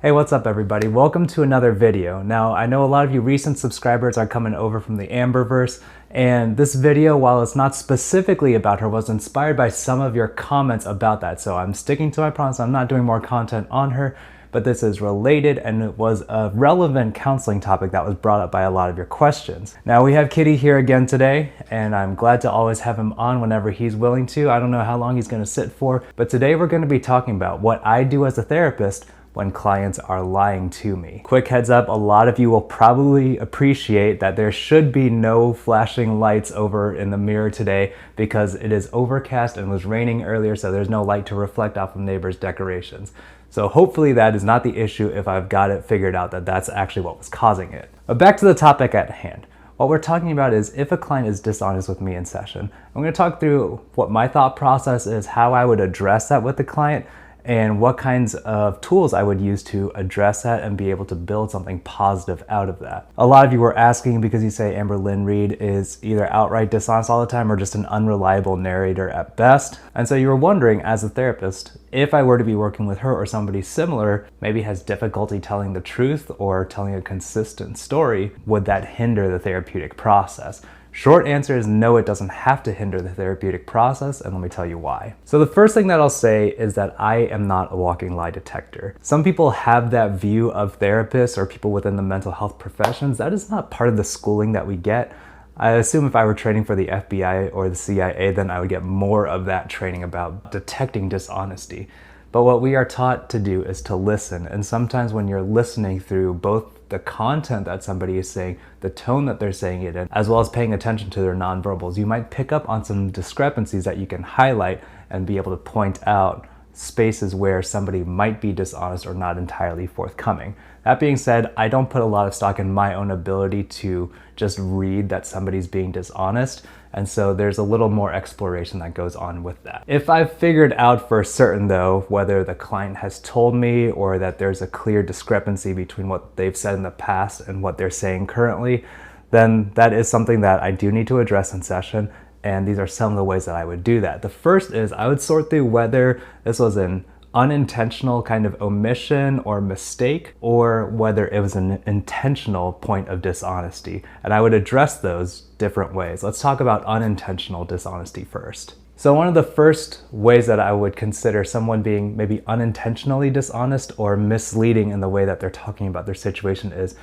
Hey, what's up everybody? Welcome to another video. Now, I know a lot of you recent subscribers are coming over from the Amberverse, and this video, while it's not specifically about her, was inspired by some of your comments about that. So I'm sticking to my promise. I'm not doing more content on her, but this is related and it was a relevant counseling topic that was brought up by a lot of your questions. Now, we have Kitty here again today, and I'm glad to always have him on whenever he's willing to. I don't know how long he's going to sit for, but today we're going to be talking about what I do as a therapist when clients are lying to me. Quick heads up, a lot of you will probably appreciate that there should be no flashing lights over in the mirror today because it is overcast and was raining earlier, so there's no light to reflect off of neighbors' decorations. So hopefully that is not the issue if I've got it figured out that that's actually what was causing it. But back to the topic at hand. What we're talking about is if a client is dishonest with me in session. I'm going to talk through what my thought process is, how I would address that with the client, and what kinds of tools I would use to address that and be able to build something positive out of that. A lot of you were asking because you say Amber Lynn Reed is either outright dishonest all the time or just an unreliable narrator at best. And so you were wondering, as a therapist, if I were to be working with her or somebody similar, maybe has difficulty telling the truth or telling a consistent story, would that hinder the therapeutic process? Short answer is no, it doesn't have to hinder the therapeutic process, and let me tell you why. So the first thing that I'll say is that I am not a walking lie detector. Some people have that view of therapists or people within the mental health professions. That is not part of the schooling that we get. I assume if I were training for the FBI or the CIA, then I would get more of that training about detecting dishonesty. But what we are taught to do is to listen, and sometimes when you're listening through both the content that somebody is saying, the tone that they're saying it in, as well as paying attention to their nonverbals, you might pick up on some discrepancies that you can highlight and be able to point out spaces where somebody might be dishonest or not entirely forthcoming. That being said, I don't put a lot of stock in my own ability to just read that somebody's being dishonest, and so there's a little more exploration that goes on with that. If I've figured out for certain though, whether the client has told me or that there's a clear discrepancy between what they've said in the past and what they're saying currently, then that is something that I do need to address in session. And these are some of the ways that I would do that. The first is I would sort through whether this was an unintentional kind of omission or mistake, or whether it was an intentional point of dishonesty. And I would address those different ways. Let's talk about unintentional dishonesty first. So one of the first ways that I would consider someone being maybe unintentionally dishonest or misleading in the way that they're talking about their situation is,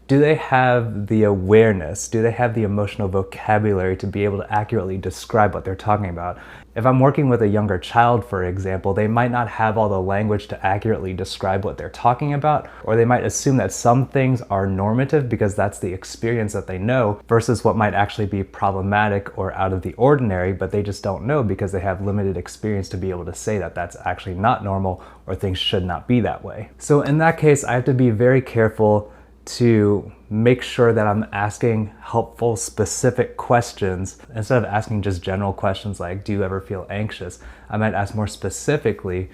do they have the awareness? Do they have the emotional vocabulary to be able to accurately describe what they're talking about? If I'm working with a younger child, for example, they might not have all the language to accurately describe what they're talking about, or they might assume that some things are normative because that's the experience that they know, versus what might actually be problematic or out of the ordinary, but they just don't know because they have limited experience to be able to say that that's actually not normal or things should not be that way. So in that case, I have to be very careful to make sure that I'm asking helpful, specific questions. Instead of asking just general questions like, do you ever feel anxious? I might ask more specifically,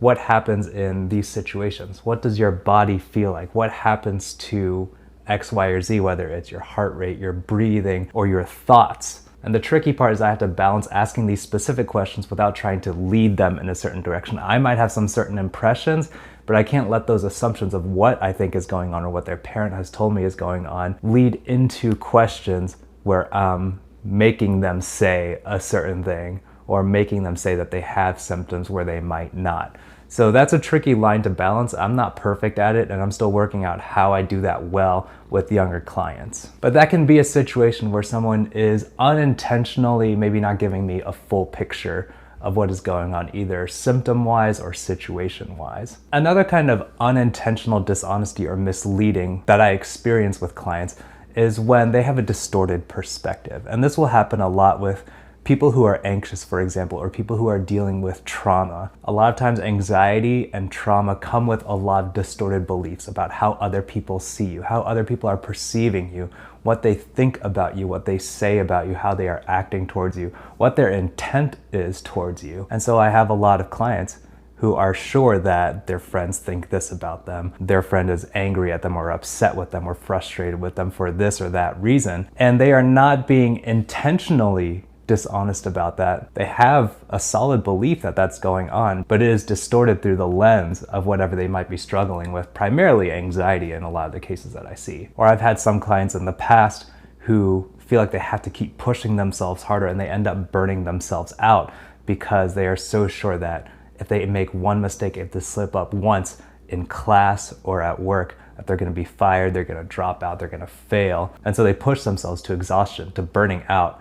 what happens in these situations? What does your body feel like? What happens to X, Y, or Z, whether it's your heart rate, your breathing, or your thoughts? And the tricky part is I have to balance asking these specific questions without trying to lead them in a certain direction. I might have some certain impressions, but I can't let those assumptions of what I think is going on or what their parent has told me is going on lead into questions where I'm making them say a certain thing or making them say that they have symptoms where they might not. So that's a tricky line to balance. I'm not perfect at it, and I'm still working out how I do that well with younger clients. But that can be a situation where someone is unintentionally maybe not giving me a full picture of what is going on, either symptom-wise or situation-wise. Another kind of unintentional dishonesty or misleading that I experience with clients is when they have a distorted perspective. And this will happen a lot with people who are anxious, for example, or people who are dealing with trauma. A lot of times anxiety and trauma come with a lot of distorted beliefs about how other people see you, how other people are perceiving you, what they think about you, what they say about you, how they are acting towards you, what their intent is towards you. And so I have a lot of clients who are sure that their friends think this about them, their friend is angry at them or upset with them or frustrated with them for this or that reason, and they are not being intentionally dishonest about that. They have a solid belief that that's going on, but it is distorted through the lens of whatever they might be struggling with, primarily anxiety in a lot of the cases that I see. Or I've had some clients in the past who feel like they have to keep pushing themselves harder, and they end up burning themselves out because they are so sure that if they make one mistake, if they slip up once in class or at work, that they're going to be fired, they're going to drop out, they're going to fail. And so they push themselves to exhaustion, to burning out,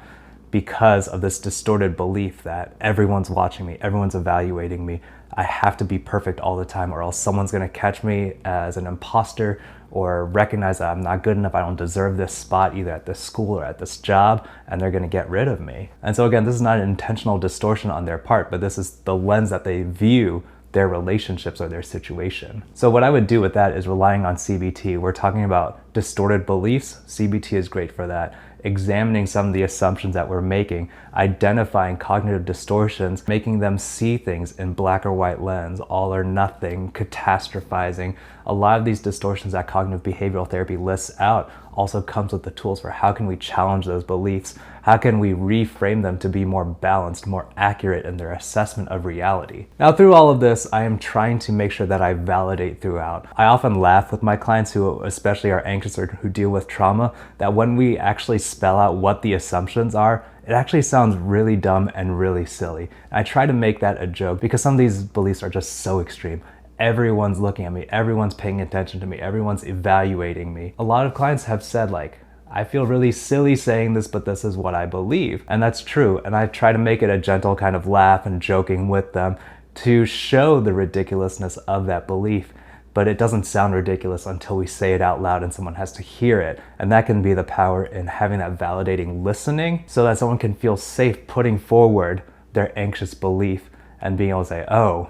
because of this distorted belief that everyone's watching me, everyone's evaluating me, I have to be perfect all the time, or else someone's going to catch me as an imposter or recognize that I'm not good enough, I don't deserve this spot either at this school or at this job, and they're going to get rid of me. And so again, this is not an intentional distortion on their part, but this is the lens that they view their relationships or their situation. So what I would do with that is relying on CBT. We're talking about distorted beliefs. CBT is great for that. Examining some of the assumptions that we're making, identifying cognitive distortions, making them see things in black or white lens, all or nothing, catastrophizing. A lot of these distortions that cognitive behavioral therapy lists out also comes with the tools for how can we challenge those beliefs? How can we reframe them to be more balanced, more accurate in their assessment of reality? Now, through all of this, I am trying to make sure that I validate throughout. I often laugh with my clients who especially are anxious or who deal with trauma, that when we actually spell out what the assumptions are, it actually sounds really dumb and really silly. I try to make that a joke because some of these beliefs are just so extreme. Everyone's looking at me, everyone's paying attention to me, everyone's evaluating me. A lot of clients have said like, I feel really silly saying this, but this is what I believe. And that's true. And I try to make it a gentle kind of laugh and joking with them to show the ridiculousness of that belief. But it doesn't sound ridiculous until we say it out loud and someone has to hear it. And that can be the power in having that validating listening so that someone can feel safe putting forward their anxious belief and being able to say, oh,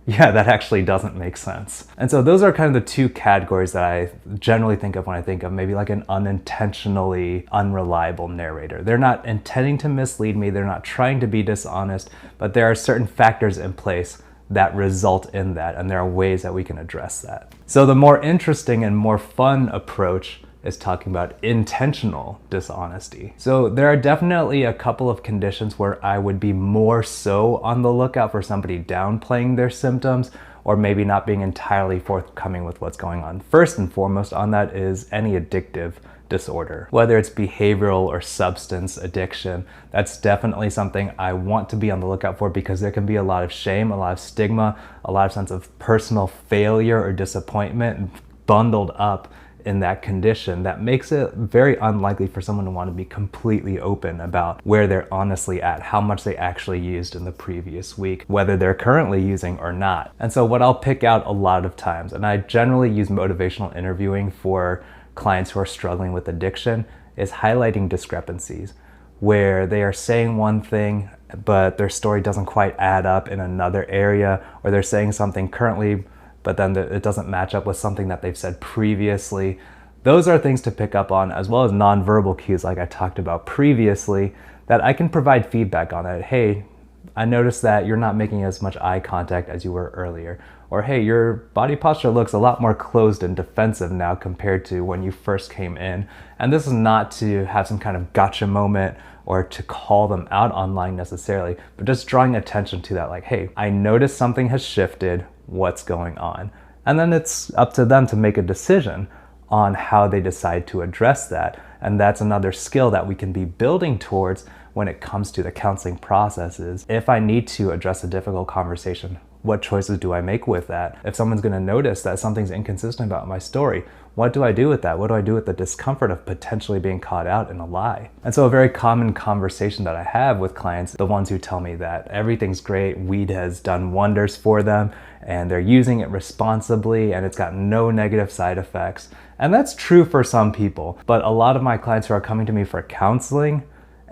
yeah, that actually doesn't make sense. And so those are kind of the two categories that I generally think of when I think of maybe like an unintentionally unreliable narrator. They're not intending to mislead me, they're not trying to be dishonest, but there are certain factors in place that result in that, and there are ways that we can address that. So the more interesting and more fun approach is talking about intentional dishonesty. So there are definitely a couple of conditions where I would be more so on the lookout for somebody downplaying their symptoms or maybe not being entirely forthcoming with what's going on. First and foremost on that is any addictive disorder. Whether it's behavioral or substance addiction, that's definitely something I want to be on the lookout for because there can be a lot of shame, a lot of stigma, a lot of sense of personal failure or disappointment bundled up in that condition that makes it very unlikely for someone to want to be completely open about where they're honestly at, how much they actually used in the previous week, whether they're currently using or not. And so what I'll pick out a lot of times, and I generally use motivational interviewing for clients who are struggling with addiction, is highlighting discrepancies where they are saying one thing but their story doesn't quite add up in another area, or they're saying something currently but then it doesn't match up with something that they've said previously. Those are things to pick up on, as well as nonverbal cues like I talked about previously, that I can provide feedback on it. Hey, I noticed that you're not making as much eye contact as you were earlier. Or hey, your body posture looks a lot more closed and defensive now compared to when you first came in. And this is not to have some kind of gotcha moment or to call them out online necessarily, but just drawing attention to that, like, hey, I noticed something has shifted, what's going on? And then it's up to them to make a decision on how they decide to address that. And that's another skill that we can be building towards when it comes to the counseling processes. If I need to address a difficult conversation, what choices do I make with that? If someone's gonna notice that something's inconsistent about my story, what do I do with that? What do I do with the discomfort of potentially being caught out in a lie? And so a very common conversation that I have with clients, the ones who tell me that everything's great, weed has done wonders for them, and they're using it responsibly, and it's got no negative side effects. And that's true for some people, but a lot of my clients who are coming to me for counseling,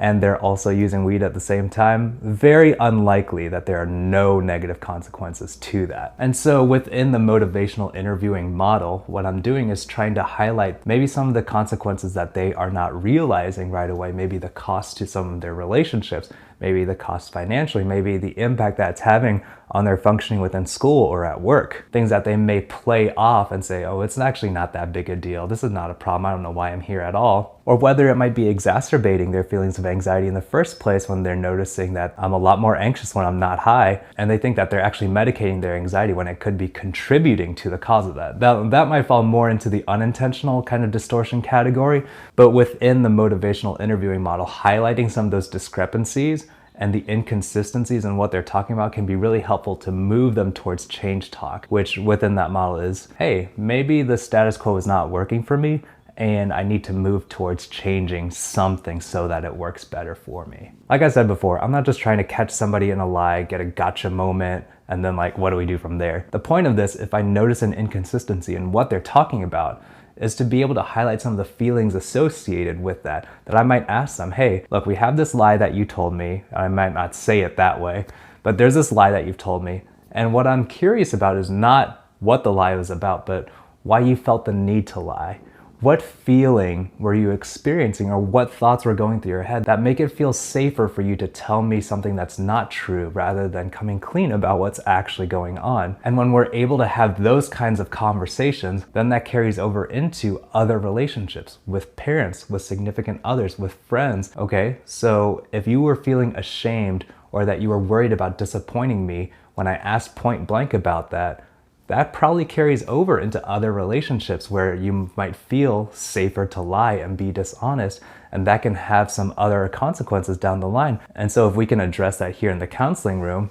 and they're also using weed at the same time, very unlikely that there are no negative consequences to that. And so within the motivational interviewing model, what I'm doing is trying to highlight maybe some of the consequences that they are not realizing right away, maybe the cost to some of their relationships, maybe the cost financially, maybe the impact that's having on their functioning within school or at work. Things that they may play off and say, oh, it's actually not that big a deal. This is not a problem. I don't know why I'm here at all. Or whether it might be exacerbating their feelings of anxiety in the first place when they're noticing that I'm a lot more anxious when I'm not high, and they think that they're actually medicating their anxiety when it could be contributing to the cause of that. That might fall more into the unintentional kind of distortion category, but within the motivational interviewing model, highlighting some of those discrepancies and the inconsistencies in what they're talking about can be really helpful to move them towards change talk, which within that model is, hey, maybe the status quo is not working for me, and I need to move towards changing something so that it works better for me. Like I said before, I'm not just trying to catch somebody in a lie, get a gotcha moment, and then like, what do we do from there? The point of this, if I notice an inconsistency in what they're talking about, is to be able to highlight some of the feelings associated with that I might ask them, hey, look, we have this lie that you told me. I might not say it that way, but there's this lie that you've told me. And what I'm curious about is not what the lie was about, but why you felt the need to lie. What feeling were you experiencing, or what thoughts were going through your head that make it feel safer for you to tell me something that's not true rather than coming clean about what's actually going on? And when we're able to have those kinds of conversations, then that carries over into other relationships with parents, with significant others, with friends. Okay, so if you were feeling ashamed or that you were worried about disappointing me when I asked point blank about that, that probably carries over into other relationships where you might feel safer to lie and be dishonest, and that can have some other consequences down the line. And so if we can address that here in the counseling room,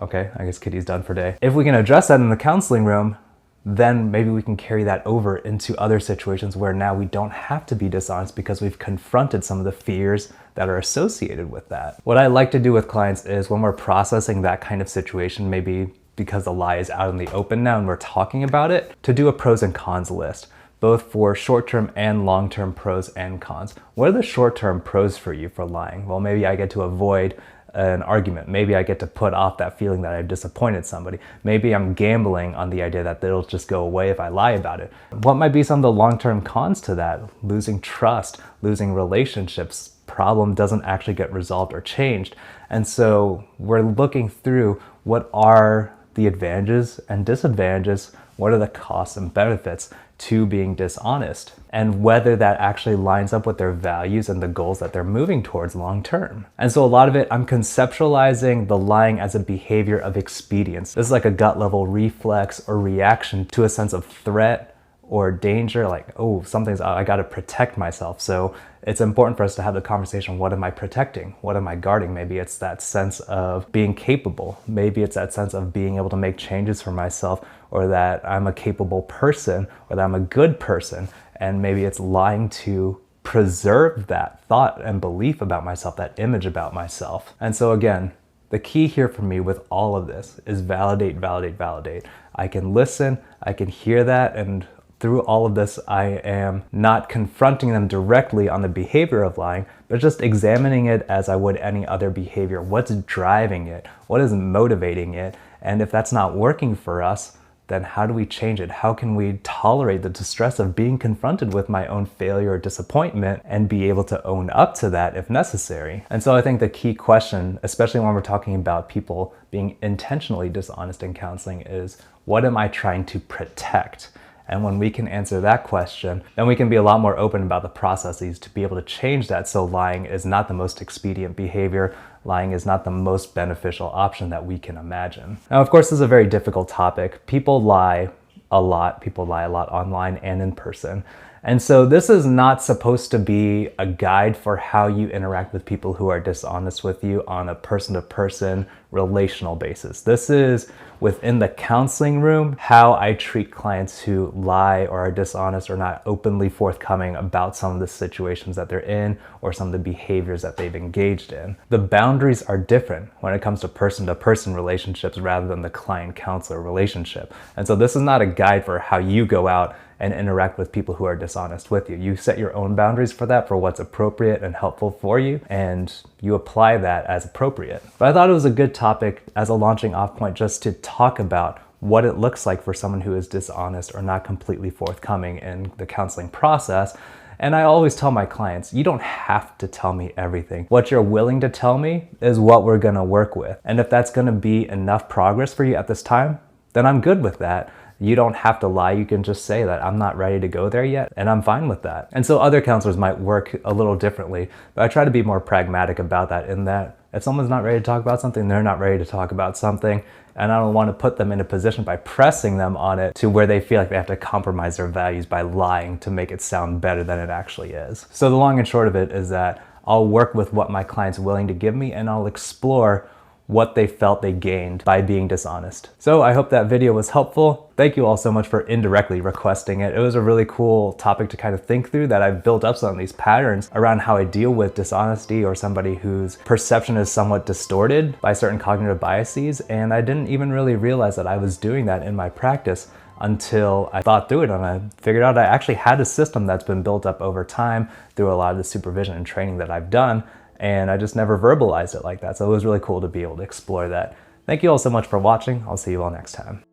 okay, I guess Kitty's done for day. If we can address that in the counseling room, then maybe we can carry that over into other situations where now we don't have to be dishonest because we've confronted some of the fears that are associated with that. What I like to do with clients is when we're processing that kind of situation, maybe because the lie is out in the open now and we're talking about it, to do a pros and cons list, both for short-term and long-term pros and cons. What are the short-term pros for you for lying? Well, maybe I get to avoid an argument. Maybe I get to put off that feeling that I've disappointed somebody. Maybe I'm gambling on the idea that it'll just go away if I lie about it. What might be some of the long-term cons to that? Losing trust, losing relationships, problem doesn't actually get resolved or changed. And so we're looking through what are the advantages and disadvantages, what are the costs and benefits to being dishonest, and whether that actually lines up with their values and the goals that they're moving towards long term. And so a lot of it, I'm conceptualizing the lying as a behavior of expedience. This is like a gut level reflex or reaction to a sense of threat or danger, like, oh, I gotta protect myself. So it's important for us to have the conversation, what am I protecting? What am I guarding? Maybe it's that sense of being capable. Maybe it's that sense of being able to make changes for myself, or that I'm a capable person, or that I'm a good person. And maybe it's lying to preserve that thought and belief about myself, that image about myself. And so again, the key here for me with all of this is validate, validate, validate. I can listen, I can hear that, and through all of this, I am not confronting them directly on the behavior of lying, but just examining it as I would any other behavior. What's driving it? What is motivating it? And if that's not working for us, then how do we change it? How can we tolerate the distress of being confronted with my own failure or disappointment and be able to own up to that if necessary? And so I think the key question, especially when we're talking about people being intentionally dishonest in counseling, is what am I trying to protect? And when we can answer that question, then we can be a lot more open about the processes to be able to change that, so lying is not the most expedient behavior. Lying is not the most beneficial option that we can imagine. Now, of course, this is a very difficult topic. People lie a lot. People lie a lot online and in person. And so this is not supposed to be a guide for how you interact with people who are dishonest with you on a person-to-person relational basis. This is within the counseling room, how I treat clients who lie or are dishonest or not openly forthcoming about some of the situations that they're in or some of the behaviors that they've engaged in. The boundaries are different when it comes to person-to-person relationships rather than the client-counselor relationship. And so this is not a guide for how you go out and interact with people who are dishonest with you. You set your own boundaries for that, for what's appropriate and helpful for you, and you apply that as appropriate. But I thought it was a good topic as a launching off point just to talk about what it looks like for someone who is dishonest or not completely forthcoming in the counseling process, And I always tell my clients, you don't have to tell me everything. What you're willing to tell me is what we're gonna work with. And if that's gonna be enough progress for you at this time, then I'm good with that. You don't have to lie. You can just say that I'm not ready to go there yet, and I'm fine with that. And so other counselors might work a little differently, but I try to be more pragmatic about that, in that if someone's not ready to talk about something, they're not ready to talk about something. And I don't want to put them in a position by pressing them on it to where they feel like they have to compromise their values by lying to make it sound better than it actually is. So the long and short of it is that I'll work with what my client's willing to give me, and I'll explore what they felt they gained by being dishonest. So I hope that video was helpful. Thank you all so much for indirectly requesting it. It was a really cool topic to kind of think through, that I've built up some of these patterns around how I deal with dishonesty, or somebody whose perception is somewhat distorted by certain cognitive biases. And I didn't even really realize that I was doing that in my practice until I thought through it, and I figured out I actually had a system that's been built up over time through a lot of the supervision and training that I've done. And I just never verbalized it like that. So it was really cool to be able to explore that. Thank you all so much for watching. I'll see you all next time.